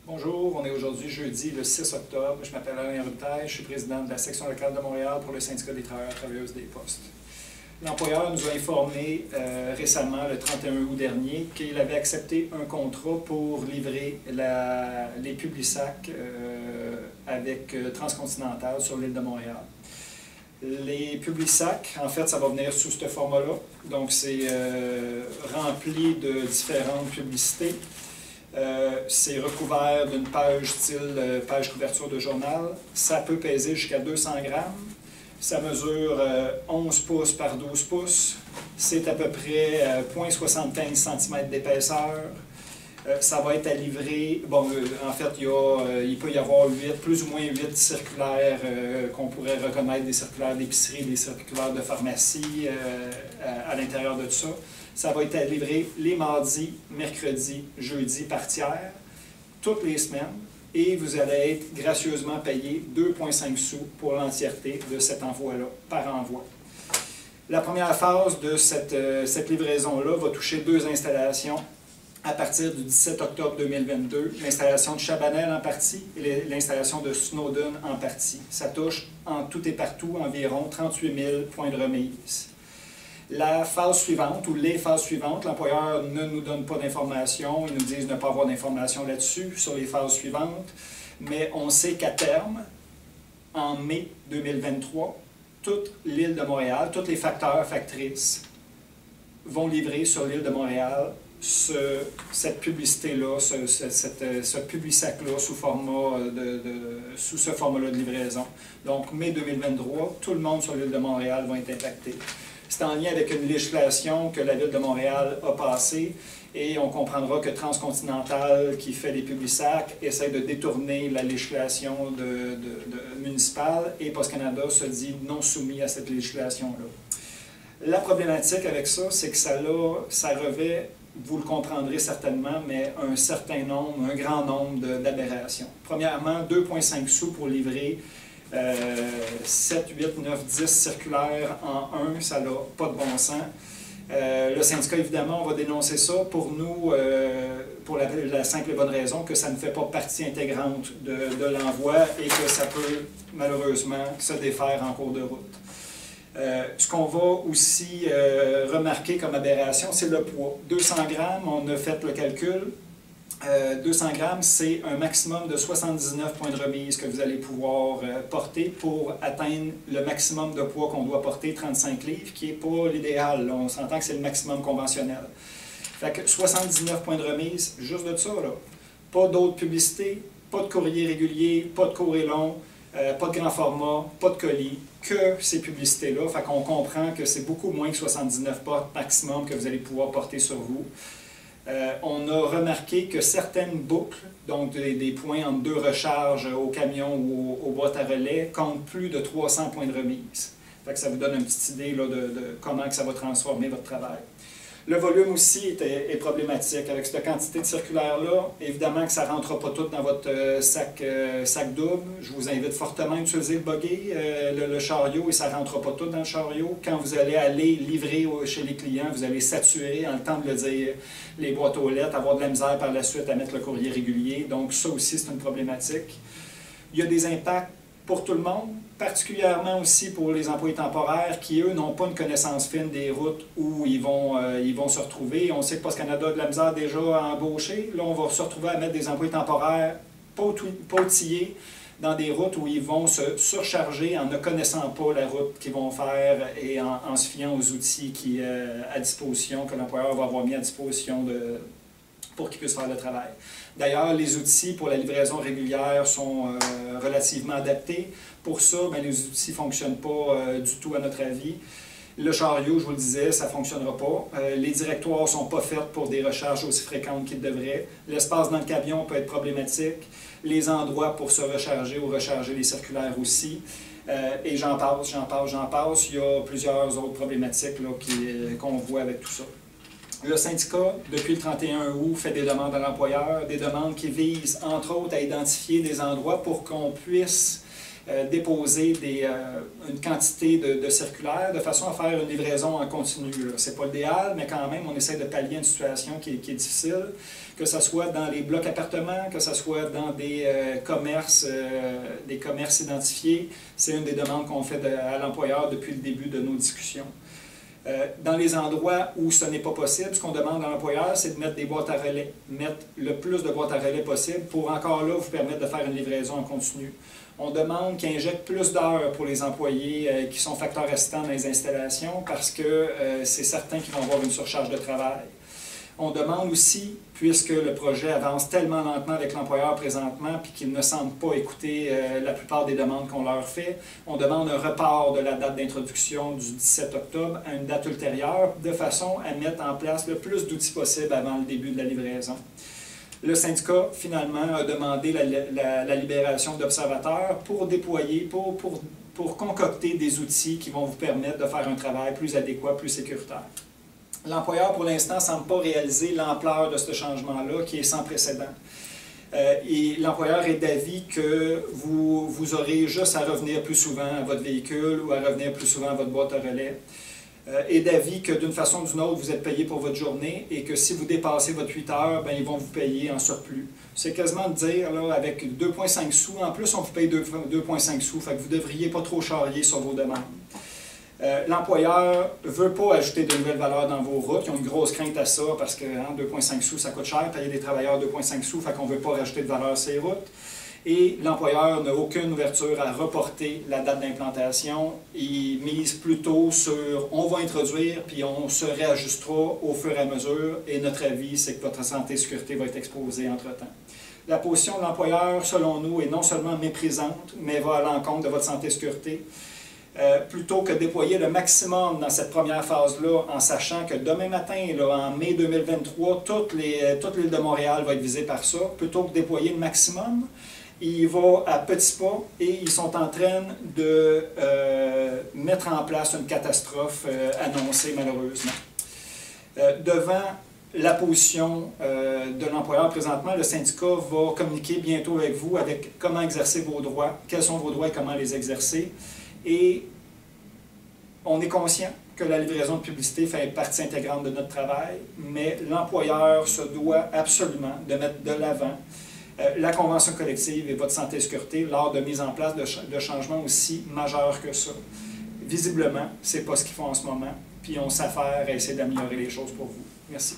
Bonjour, on est aujourd'hui jeudi le 6 octobre. Je m'appelle Alain Rutaille, je suis président de la section locale de Montréal pour le syndicat des travailleurs et travailleuses des postes. L'employeur nous a informé récemment, le 31 août dernier, qu'il avait accepté un contrat pour livrer les Publisac avec Transcontinental sur l'île de Montréal. Les Publisac, en fait, ça va venir sous ce format-là. Donc, c'est rempli de différentes publicités. C'est recouvert d'une page style page couverture de journal. Ça peut peser jusqu'à 200 grammes. Ça mesure 11 pouces par 12 pouces. C'est à peu près 0,75 cm d'épaisseur. Ça va être à livrer. Bon, en fait, il peut y avoir plus ou moins 8 circulaires qu'on pourrait reconnaître, des circulaires d'épicerie, des circulaires de pharmacie à l'intérieur de tout ça. Ça va être à livrer les mardis, mercredis, jeudis par tiers, toutes les semaines, et vous allez être gracieusement payé 2,5 sous pour l'entièreté de cet envoi-là, par envoi. La première phase de cette livraison-là va toucher 2 installations à partir du 17 octobre 2022, l'installation de Chabanel en partie et l'installation de Snowden en partie. Ça touche en tout et partout environ 38 000 points de remise. La phase suivante, ou les phases suivantes, l'employeur ne nous donne pas d'informations, ils nous disent ne pas avoir d'informations là-dessus, sur les phases suivantes, mais on sait qu'à terme, en mai 2023, toute l'île de Montréal, tous les facteurs, factrices, vont livrer sur l'île de Montréal cette publicité-là, ce Publisac-là sous ce format-là de livraison. Donc, mai 2023, tout le monde sur l'île de Montréal va être impacté. C'est en lien avec une législation que la Ville de Montréal a passée et on comprendra que Transcontinental, qui fait les Publisac, essaie de détourner la législation municipale et Post Canada se dit non soumis à cette législation-là. La problématique avec ça, c'est que ça revêt, vous le comprendrez certainement, mais un grand nombre d'aberrations. Premièrement, 2,5 sous pour livrer 7, 8, 9, 10 circulaires en un, ça n'a pas de bon sens. Le syndicat, évidemment, on va dénoncer ça pour nous, pour la simple et bonne raison que ça ne fait pas partie intégrante de l'envoi et que ça peut malheureusement se défaire en cours de route. Ce qu'on va aussi remarquer comme aberration, c'est le poids. 200 grammes, on a fait le calcul. 200 grammes, c'est un maximum de 79 points de remise que vous allez pouvoir porter pour atteindre le maximum de poids qu'on doit porter, 35 livres, qui n'est pas l'idéal. On s'entend que c'est le maximum conventionnel. Fait que 79 points de remise, juste de ça, là. Pas d'autres publicités, pas de courrier régulier, pas de courrier long, pas de grand format, pas de colis, que ces publicités-là. Fait qu'on comprend que c'est beaucoup moins que 79 portes maximum que vous allez pouvoir porter sur vous. On a remarqué que certaines boucles, donc des points entre 2 recharges au camion ou aux boîtes à relais, comptent plus de 300 points de remise. Fait que ça vous donne une petite idée là, de comment que ça va transformer votre travail. Le volume aussi est problématique. Avec cette quantité de circulaires-là, évidemment que ça ne rentrera pas tout dans votre sac double. Je vous invite fortement à utiliser le buggy, le chariot, et ça ne rentrera pas tout dans le chariot. Quand vous allez livrer chez les clients, vous allez saturer, en le temps de le dire, les boîtes aux lettres, avoir de la misère par la suite à mettre le courrier régulier. Donc ça aussi, c'est une problématique. Il y a des impacts pour tout le monde, particulièrement aussi pour les employés temporaires qui, eux, n'ont pas une connaissance fine des routes où ils vont se retrouver. On sait que Post Canada a de la misère déjà à embaucher. Là, on va se retrouver à mettre des employés temporaires pas outillés dans des routes où ils vont se surcharger en ne connaissant pas la route qu'ils vont faire et en se fiant aux outils à disposition, que l'employeur va avoir mis à disposition pour qu'ils puissent faire le travail. D'ailleurs, les outils pour la livraison régulière sont relativement adaptés. Pour ça, bien, les outils ne fonctionnent pas du tout à notre avis. Le chariot, je vous le disais, ça ne fonctionnera pas. Les directoires ne sont pas faits pour des recharges aussi fréquentes qu'ils devraient. L'espace dans le camion peut être problématique. Les endroits pour se recharger ou recharger les circulaires aussi. Et j'en passe. Il y a plusieurs autres problématiques qu'on voit avec tout ça. Le syndicat, depuis le 31 août, fait des demandes à l'employeur, des demandes qui visent, entre autres, à identifier des endroits pour qu'on puisse déposer une quantité de circulaires de façon à faire une livraison en continu. Ce n'est pas l'idéal, mais quand même, on essaie de pallier une situation qui est difficile, que ce soit dans les blocs appartements, que ce soit dans des commerces identifiés. C'est une des demandes qu'on fait à l'employeur depuis le début de nos discussions. Dans les endroits où ce n'est pas possible, ce qu'on demande à l'employeur, c'est de mettre des boîtes à relais, mettre le plus de boîtes à relais possible pour encore là vous permettre de faire une livraison en continu. On demande qu'ils injectent plus d'heures pour les employés qui sont facteurs assistants dans les installations parce que c'est certain qu'ils vont avoir une surcharge de travail. On demande aussi, puisque le projet avance tellement lentement avec l'employeur présentement puis qu'ils ne semblent pas écouter la plupart des demandes qu'on leur fait, on demande un report de la date d'introduction du 17 octobre à une date ultérieure de façon à mettre en place le plus d'outils possible avant le début de la livraison. Le syndicat, finalement, a demandé la libération d'observateurs pour déployer, pour concocter des outils qui vont vous permettre de faire un travail plus adéquat, plus sécuritaire. L'employeur, pour l'instant, ne semble pas réaliser l'ampleur de ce changement-là, qui est sans précédent. Et l'employeur est d'avis que vous aurez juste à revenir plus souvent à votre véhicule ou à revenir plus souvent à votre boîte à relais. Et d'avis que d'une façon ou d'une autre, vous êtes payé pour votre journée et que si vous dépassez votre 8 heures, bien, ils vont vous payer en surplus. C'est quasiment de dire, là, avec 2,5 sous, en plus on vous paye 2,5 sous, fait que vous ne devriez pas trop charrier sur vos demandes. L'employeur ne veut pas ajouter de nouvelles valeurs dans vos routes. Ils ont une grosse crainte à ça parce que 2,5 sous, ça coûte cher. Payer des travailleurs 2,5 sous, fait qu'on ne veut pas rajouter de valeur sur ces routes. Et l'employeur n'a aucune ouverture à reporter la date d'implantation. Il mise plutôt sur « on va introduire, puis on se réajustera au fur et à mesure. » Et notre avis, c'est que votre santé et sécurité va être exposée entre-temps. La position de l'employeur, selon nous, est non seulement méprisante, mais va à l'encontre de votre santé et sécurité. Plutôt que déployer le maximum dans cette première phase-là, en sachant que demain matin, là, en mai 2023, toute l'île de Montréal va être visée par ça, plutôt que déployer le maximum, il va à petits pas et ils sont en train de mettre en place une catastrophe annoncée malheureusement. Devant la position de l'employeur présentement, le syndicat va communiquer bientôt avec vous avec comment exercer vos droits, quels sont vos droits et comment les exercer. Et on est conscient que la livraison de publicité fait partie intégrante de notre travail, mais l'employeur se doit absolument de mettre de l'avant la convention collective et votre santé et sécurité lors de mise en place de changements aussi majeurs que ça. Visiblement, ce n'est pas ce qu'ils font en ce moment, puis on s'affaire à essayer d'améliorer les choses pour vous. Merci.